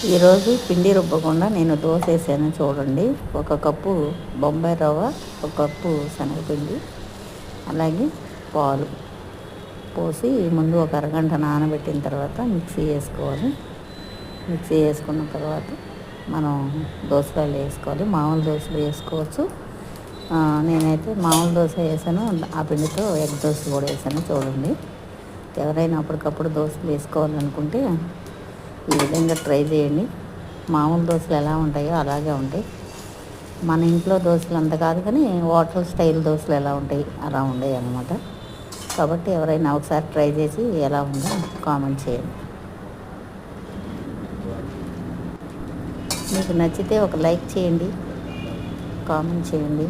ఈరోజు పిండి రుబ్బకుండా నేను దోశ వేసాను చూడండి. ఒక కప్పు బొంబాయి రవ్వ, ఒక కప్పు శనగపిండి, అలాగే పాలు పోసి ముందు ఒక అరగంట నానబెట్టిన తర్వాత మిక్సీ వేసుకోవాలి. మిక్సీ వేసుకున్న తర్వాత మనం దోశలు వేసుకోవాలి. మామూలు దోశలు వేసుకోవచ్చు. నేనైతే మామూలు దోశ వేసాను. ఆ పిండితో ఎగ్ దోశ కూడా వేసాను చూడండి. ఎవరైనా అప్పటికప్పుడు దోశలు వేసుకోవాలనుకుంటే ఈ విధంగా ట్రై చేయండి. మామూలు దోశలు ఎలా ఉంటాయో అలాగే ఉంటాయి. మన ఇంట్లో దోశలు అంత కాదు, కానీ హోటల్ స్టైల్ దోశలు ఎలా ఉంటాయి అలా ఉండేవి అన్నమాట. కాబట్టి ఎవరైనా ఒకసారి ట్రై చేసి ఎలా ఉందో కామెంట్ చేయండి. మీకు నచ్చితే ఒక లైక్ చేయండి, కామెంట్ చేయండి.